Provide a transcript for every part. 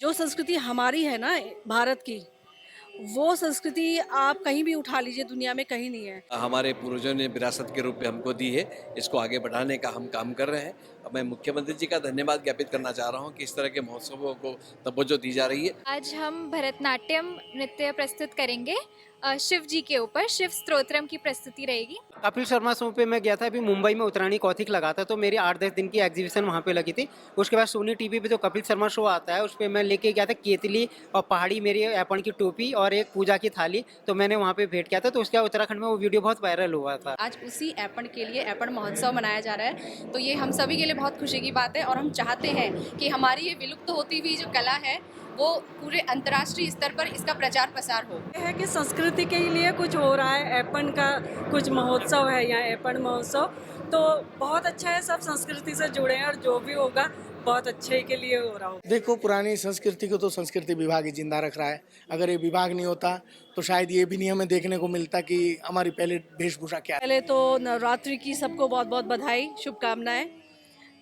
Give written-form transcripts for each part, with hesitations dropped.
जो संस्कृति हमारी है ना भारत की, वो संस्कृति आप कहीं भी उठा लीजिए, दुनिया में कहीं नहीं है। हमारे पूर्वजों ने विरासत के रूप में हमको दी है, इसको आगे बढ़ाने का हम काम कर रहे हैं। अब मैं मुख्यमंत्री जी का धन्यवाद ज्ञापित करना चाह रहा हूँ कि इस तरह के महोत्सवों को तवज्जो दी जा रही है। आज हम भरतनाट्यम नृत्य प्रस्तुत करेंगे। शिव जी के ऊपर शिव स्तोत्रम की प्रस्तुति रहेगी। कपिल शर्मा शो पे मैं गया था अभी मुंबई में उत्तरायणी कौथिग लगा था, तो मेरी 8-10 दिन की एग्जीबिशन वहाँ पे लगी थी। उसके बाद सोनी टीवी पे जो कपिल शर्मा शो आता है उस पे मैं लेके गया था केतली और पहाड़ी, मेरी एपन की टोपी और एक पूजा की थाली, तो मैंने वहाँ पे भेंट किया था। तो उसके बाद उत्तराखंड में वो वीडियो बहुत वायरल हुआ था। आज उसी ऐपण के लिए ऐपण महोत्सव मनाया जा रहा है, तो ये हम सभी के लिए बहुत खुशी की बात है और हम चाहते हैं कि हमारी ये विलुप्त होती हुई जो कला है वो पूरे अंतर्राष्ट्रीय स्तर पर इसका प्रचार प्रसार हो। ये है कि संस्कृति के लिए कुछ हो रहा है, ऐपन का कुछ महोत्सव है यहाँ, ऐपण महोत्सव। तो बहुत अच्छा है, सब संस्कृति से जुड़े हैं और जो भी होगा बहुत अच्छे के लिए हो रहा होगा। देखो, पुरानी संस्कृति को तो संस्कृति विभाग ही जिंदा रख रहा है। अगर ये विभाग नहीं होता तो शायद ये भी नहीं हमें देखने को मिलता कि हमारी पहले वेशभूषा क्या है। पहले तो नवरात्रि की सबको बहुत बहुत बधाई, शुभकामनाएं।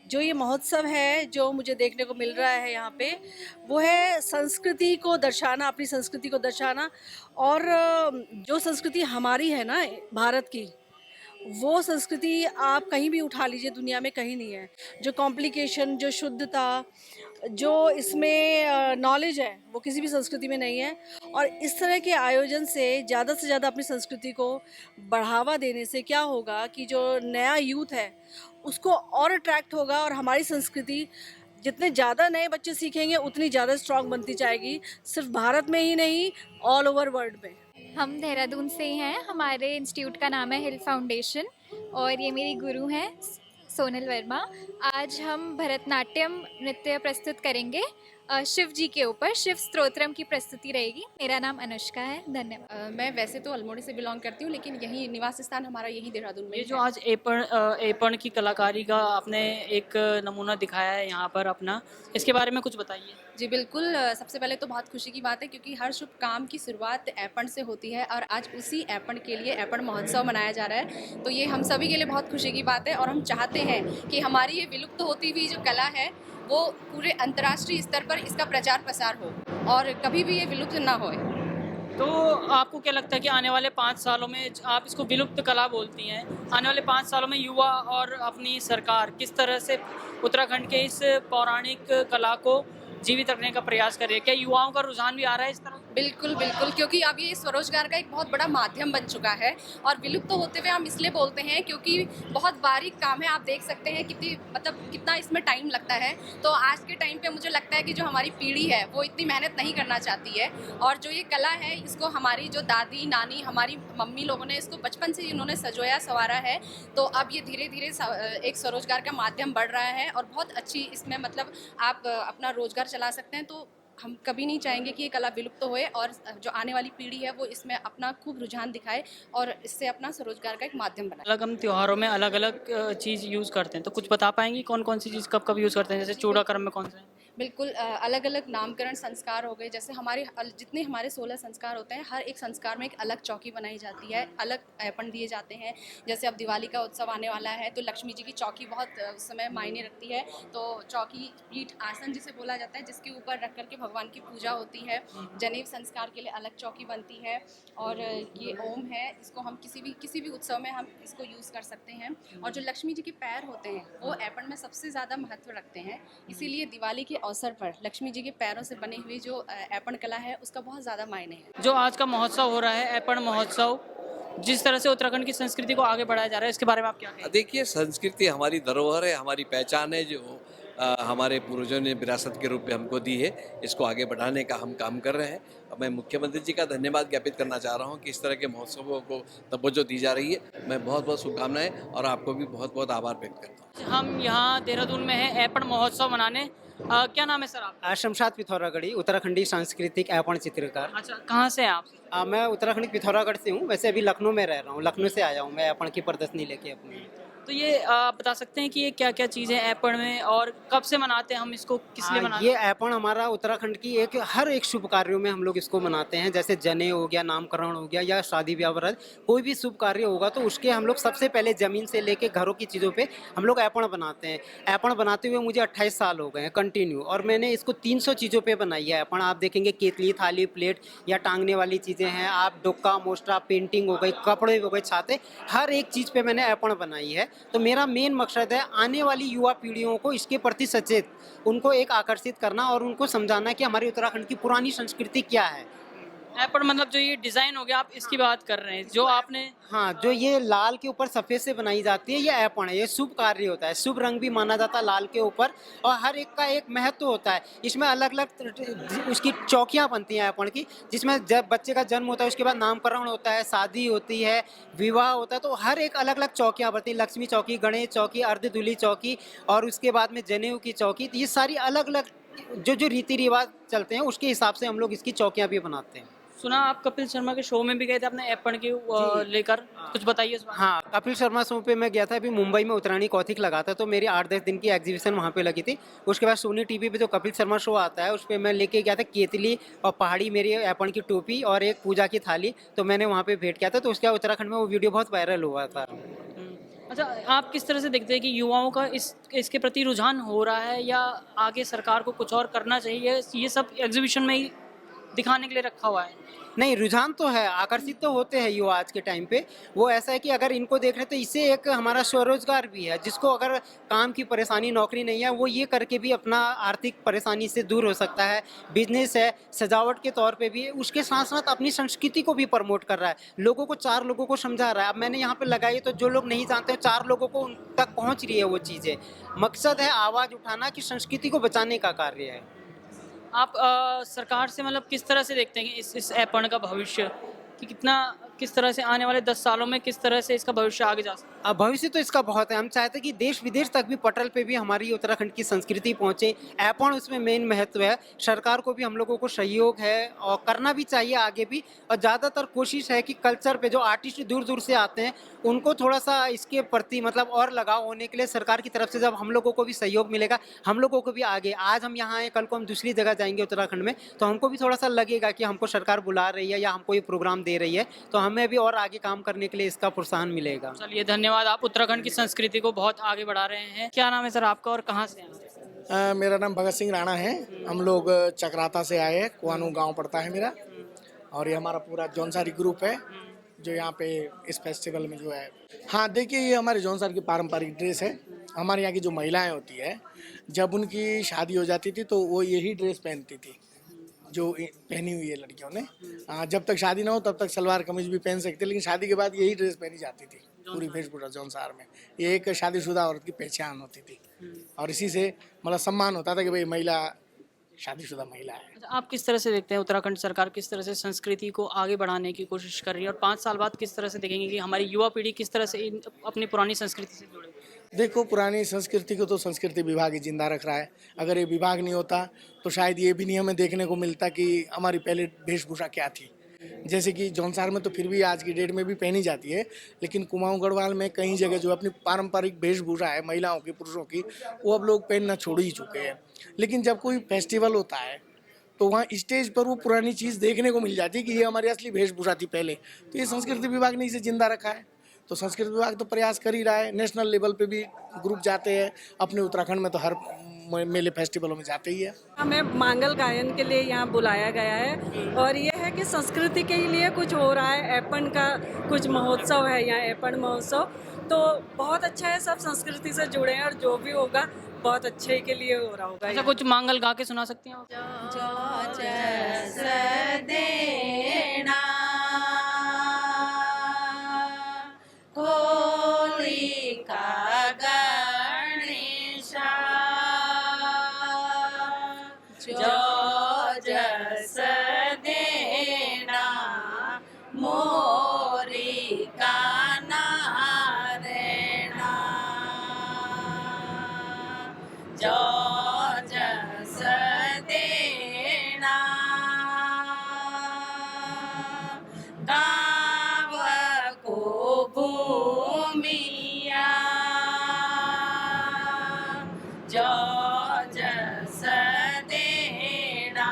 जो ये महोत्सव है जो मुझे देखने को मिल रहा है यहाँ पे, वो है संस्कृति को दर्शाना, अपनी संस्कृति को दर्शाना। और जो संस्कृति हमारी है ना भारत की, वो संस्कृति आप कहीं भी उठा लीजिए, दुनिया में कहीं नहीं है। जो कॉम्प्लिकेशन, जो शुद्धता, जो इसमें नॉलेज है, वो किसी भी संस्कृति में नहीं है। और इस तरह के आयोजन से ज़्यादा अपनी संस्कृति को बढ़ावा देने से क्या होगा कि जो नया यूथ है उसको और अट्रैक्ट होगा, और हमारी संस्कृति जितने ज़्यादा नए बच्चे सीखेंगे उतनी ज़्यादा स्ट्रॉन्ग बनती जाएगी, सिर्फ भारत में ही नहीं, ऑल ओवर वर्ल्ड में। हम देहरादून से ही हैं। हमारे इंस्टीट्यूट का नाम है हिल फाउंडेशन और ये मेरी गुरु हैं सोनल वर्मा। आज हम भरतनाट्यम नृत्य प्रस्तुत करेंगे। शिव जी के ऊपर शिव स्तोत्रम की प्रस्तुति रहेगी। मेरा नाम अनुष्का है। धन्यवाद। मैं वैसे तो अल्मोड़ी से बिलोंग करती हूँ, लेकिन यही निवास स्थान हमारा यही देहरादून में ये ही जो है। आज एपण की कलाकारी का आपने एक नमूना दिखाया है यहाँ पर अपना, इसके बारे में कुछ बताइए। जी बिल्कुल, सबसे पहले तो बहुत खुशी की बात है क्योंकि हर शुभ काम की शुरुआत ऐपण से होती है और आज उसी ऐपण के लिए ऐपण महोत्सव मनाया जा रहा है, तो ये हम सभी के लिए बहुत खुशी की बात है और हम चाहते हैं कि हमारी ये विलुप्त होती हुई जो कला है वो पूरे अंतर्राष्ट्रीय स्तर पर इसका प्रचार प्रसार हो और कभी भी ये विलुप्त ना होए। तो आपको क्या लगता है कि आने वाले 5 सालों में, आप इसको विलुप्त कला बोलती हैं, आने वाले 5 सालों में युवा और अपनी सरकार किस तरह से उत्तराखंड के इस पौराणिक कला को जीवित रखने का प्रयास कर रही है? क्या युवाओं का रुझान भी आ रहा है इस तरफ? बिल्कुल बिल्कुल, क्योंकि अब ये स्वरोजगार का एक बहुत बड़ा माध्यम बन चुका है और विलुप्त होते हुए हम इसलिए बोलते हैं क्योंकि बहुत बारीक काम है। आप देख सकते हैं कितना इसमें टाइम लगता है। तो आज के टाइम पे मुझे लगता है कि जो हमारी पीढ़ी है वो इतनी मेहनत नहीं करना चाहती है और जो ये कला है इसको हमारी जो दादी नानी, हमारी मम्मी लोगों ने इसको बचपन से इन्होंने सजोया संवारा है, तो अब ये धीरे धीरे एक स्वरोजगार का माध्यम बढ़ रहा है और बहुत अच्छी इसमें मतलब आप अपना रोजगार चला सकते हैं। तो हम कभी नहीं चाहेंगे कि ये कला विलुप्त होए और जो आने वाली पीढ़ी है वो इसमें अपना खूब रुझान दिखाए और इससे अपना स्वरोजगार का एक माध्यम बनाए। अलग हम त्योहारों में अलग अलग चीज़ यूज़ करते हैं, तो कुछ बता पाएंगी कौन कौन सी चीज़ कब कब यूज़ करते हैं? जैसे चूड़ाकर्म में कौन सा है? बिल्कुल, अलग अलग नामकरण संस्कार हो गए। जैसे जितने हमारे 16 संस्कार होते हैं, हर एक संस्कार में एक अलग चौकी बनाई जाती है, अलग ऐपण दिए जाते हैं। जैसे अब दिवाली का उत्सव आने वाला है तो लक्ष्मी जी की चौकी बहुत उस समय मायने रखती है, तो चौकी पीठ आसन जिसे बोला जाता है, जिसके ऊपर रख करके भगवान की पूजा होती है। जनेऊ संस्कार के लिए अलग चौकी बनती है और ये ओम है, इसको हम किसी भी उत्सव में हम इसको यूज़ कर सकते हैं। और जो लक्ष्मी जी के पैर होते हैं वो ऐपण में सबसे ज़्यादा महत्व रखते हैं, इसीलिए दिवाली के अवसर पर लक्ष्मी जी के पैरों से बनी हुई जो ऐपण कला है उसका बहुत ज़्यादा मायने है। जो आज का महोत्सव हो रहा है ऐपण महोत्सव, जिस तरह से उत्तराखंड की संस्कृति को आगे बढ़ाया जा रहा है, इसके बारे में आप क्या कहेंगे? देखिए, संस्कृति हमारी धरोहर है, हमारी पहचान है, जो हमारे पूर्वजों ने विरासत के रूप में हमको दी है, इसको आगे बढ़ाने का हम काम कर रहे हैं। अब मैं मुख्यमंत्री जी का धन्यवाद ज्ञापित करना चाह रहा हूँ कि इस तरह के महोत्सवों को तवज्जो दी जा रही है। मैं बहुत बहुत शुभकामनाएं और आपको भी बहुत बहुत आभार व्यक्त करता हूँ। हम यहाँ देहरादून में हैं ऐपण महोत्सव मनाने। क्या नाम है सर आप? शमशाद पिथौरागढ़ी, उत्तराखंडी सांस्कृतिक ऐपण चित्रकार। अच्छा, कहाँ से हैं आप? मैं उत्तराखंड पिथौरागढ़ से हूँ, वैसे अभी लखनऊ में रह रहा हूँ। लखनऊ से आया हूँ मैं ऐपण की प्रदर्शनी लेके अपनी। तो ये आप बता सकते हैं कि ये क्या क्या चीज़ें ऐपण में और कब से मनाते हैं हम इसको, किस लिए मनाते ये ऐपण हमारा उत्तराखंड की एक हर एक शुभ कार्यों में हम लोग इसको मनाते हैं। जैसे जनेऊ हो गया, नामकरण हो गया या शादी ब्याह व्रत, कोई भी शुभ कार्य होगा तो उसके हम लोग सबसे पहले जमीन से लेके घरों की चीज़ों पे हम लोग ऐपण बनाते हैं। ऐपण बनाते हुए मुझे 28 साल हो गए हैं कंटिन्यू, और मैंने इसको 300 चीज़ों पे बनाई है ऐपण। आप देखेंगे केतली, थाली, प्लेट या टांगने वाली चीज़ें हैं, आप डोका, मोस्टा, पेंटिंग हो गई, कपड़े हो गए, छाते, हर एक चीज़ पे मैंने ऐपण बनाई है। तो मेरा मेन मकसद है आने वाली युवा पीढ़ियों को इसके प्रति सचेत, उनको एक आकर्षित करना और उनको समझाना कि हमारी उत्तराखंड की पुरानी संस्कृति क्या है। ऐपण मतलब जो ये डिज़ाइन हो गया, आप इसकी बात कर रहे हैं जो आपने। हाँ, जो ये लाल के ऊपर सफ़ेद से बनाई जाती है, ये ऐपण है। ये शुभ कार्य होता है, शुभ रंग भी माना जाता है लाल के ऊपर, और हर एक का एक महत्व होता है। इसमें अलग अलग उसकी चौकियाँ बनती हैं ऐपण की, जिसमें जब बच्चे का जन्म होता है उसके बाद नामकरण होता है, शादी होती है, विवाह होता है, तो हर एक अलग अलग चौकियाँ बनती हैं। लक्ष्मी चौकी, गणेश चौकी, अर्धधुली चौकी, और उसके बाद में जनेऊ की चौकी। तो ये सारी अलग अलग जो रीति रिवाज चलते हैं उसके हिसाब से हम लोग इसकी चौकियाँ भी बनाते हैं। सुना आप कपिल शर्मा के शो में भी गए थे अपने ऐपण के लेकर, कुछ बताइए इस बारे में। हाँ, कपिल शर्मा शो पे मैं गया था अभी मुंबई में, उत्तरायणी कौथिग लगा था, तो मेरी 8-10 दिन की एग्जीबिशन वहाँ पे लगी थी। उसके बाद सोनी टीवी पे जो कपिल शर्मा शो आता है उस पे मैं लेके गया था केतली और पहाड़ी, मेरी ऐपण की टोपी और एक पूजा की थाली, तो मैंने वहाँ पे भेंट किया था। तो उसके बाद उत्तराखंड में वो वीडियो बहुत वायरल हुआ था। अच्छा, आप किस तरह से देखते हैं कि युवाओं का इसके प्रति रुझान हो रहा है, या आगे सरकार को कुछ और करना चाहिए, ये सब एग्जीबिशन में ही दिखाने के लिए रखा हुआ है? नहीं, रुझान तो है, आकर्षित तो होते हैं युवा आज के टाइम पे। वो ऐसा है कि अगर इनको देख रहे तो इससे एक हमारा स्वरोजगार भी है, जिसको अगर काम की परेशानी, नौकरी नहीं है, वो ये करके भी अपना आर्थिक परेशानी से दूर हो सकता है। बिजनेस है, सजावट के तौर पे भी, उसके साथ साथ अपनी संस्कृति को भी प्रमोट कर रहा है, लोगों को, 4 लोगों को समझा रहा है। अब मैंने यहाँ पे लगाई तो जो लोग नहीं जानते, 4 लोगों को उन तक पहुँच रही है वो चीज़ें। मकसद है आवाज़ उठाना कि संस्कृति को बचाने का कार्य है। आप सरकार से मतलब किस तरह से देखते हैं कि इस ऐपण का भविष्य, कि किस तरह से आने वाले 10 सालों में किस तरह से इसका भविष्य आगे जा सकता है? भविष्य तो इसका बहुत है। हम चाहते हैं कि देश विदेश तक भी, पटल पे भी हमारी उत्तराखंड की संस्कृति पहुंचे। ऐपण उसमें मेन महत्व है। सरकार को भी हम लोगों को सहयोग है और करना भी चाहिए आगे भी। और ज़्यादातर कोशिश है कि कल्चर पे जो आर्टिस्ट दूर दूर से आते हैं उनको थोड़ा सा इसके प्रति मतलब और लगाव होने के लिए सरकार की तरफ से जब हम लोगों को भी सहयोग मिलेगा, हम लोगों को भी आगे, आज हम यहाँ आए, कल को हम दूसरी जगह जाएंगे उत्तराखंड में, तो हमको भी थोड़ा सा लगेगा कि हमको सरकार बुला रही है या हमको ये प्रोग्राम दे रही है, तो हमें भी और आगे काम करने के लिए इसका प्रोत्साहन मिलेगा। चलिए, धन्यवाद। आप उत्तराखंड की संस्कृति को बहुत आगे बढ़ा रहे हैं। क्या नाम है सर आपका और कहाँ से हैं? मेरा नाम भगत सिंह राणा है। हम लोग चक्राता से आए हैं, कुआनू गांव पड़ता है मेरा, और ये हमारा पूरा जौनसारी ग्रुप है जो यहाँ पे इस फेस्टिवल में जो है। हाँ, देखिए, ये हमारे जौनसार की पारंपरिक ड्रेस है। हमारे यहाँ की जो महिलाएं होती है, जब उनकी शादी हो जाती थी तो वो यही ड्रेस पहनती थी जो पहनी हुई है लड़कियों ने। जब तक शादी ना हो तब तक सलवार कमीज भी पहन सकते, लेकिन शादी के बाद यही ड्रेस पहनी जाती थी पूरी वेशभूषा जौनसार में। ये एक शादीशुदा औरत की पहचान होती थी, और इसी से मतलब सम्मान होता था कि भाई महिला शादीशुदा महिला है। अच्छा, आप किस तरह से देखते हैं उत्तराखंड सरकार किस तरह से संस्कृति को आगे बढ़ाने की कोशिश कर रही है, और 5 साल बाद किस तरह से देखेंगे कि हमारी युवा पीढ़ी किस तरह से अपनी पुरानी संस्कृति से जुड़े? देखो, पुरानी संस्कृति को तो संस्कृति विभाग ही जिंदा रख रहा है। अगर ये विभाग नहीं होता तो शायद ये भी नहीं हमें देखने को मिलता कि हमारी पहले वेशभूषा क्या थी। जैसे कि जौनसार में तो फिर भी आज की डेट में भी पहनी जाती है, लेकिन कुमाऊं गढ़वाल में कई जगह जो अपनी पारंपरिक वेशभूषा है महिलाओं की, पुरुषों की, वो अब लोग पहनना छोड़ ही चुके हैं। लेकिन जब कोई फेस्टिवल होता है तो वहाँ स्टेज पर वो पुरानी चीज़ देखने को मिल जाती है कि ये हमारी असली वेशभूषा थी पहले। तो ये संस्कृति विभाग ने इसे जिंदा रखा है। तो संस्कृति विभाग तो प्रयास कर ही रहा है। नेशनल लेवल पे भी ग्रुप जाते हैं, अपने उत्तराखंड में तो हर मेले फेस्टिवलों में जाते ही है। हमें मांगल गायन के लिए यहाँ बुलाया गया है, और ये है कि संस्कृति के लिए कुछ हो रहा है। ऐपण का कुछ महोत्सव है यहाँ, ऐपण महोत्सव, तो बहुत अच्छा है। सब संस्कृति से जुड़े हैं और जो भी होगा बहुत अच्छे के लिए हो रहा होगा। अच्छा, कुछ मांगल गा के सुना सकती हैं आप? भूमिया, जो जस देना मोरी का नारेणा। जो जस देना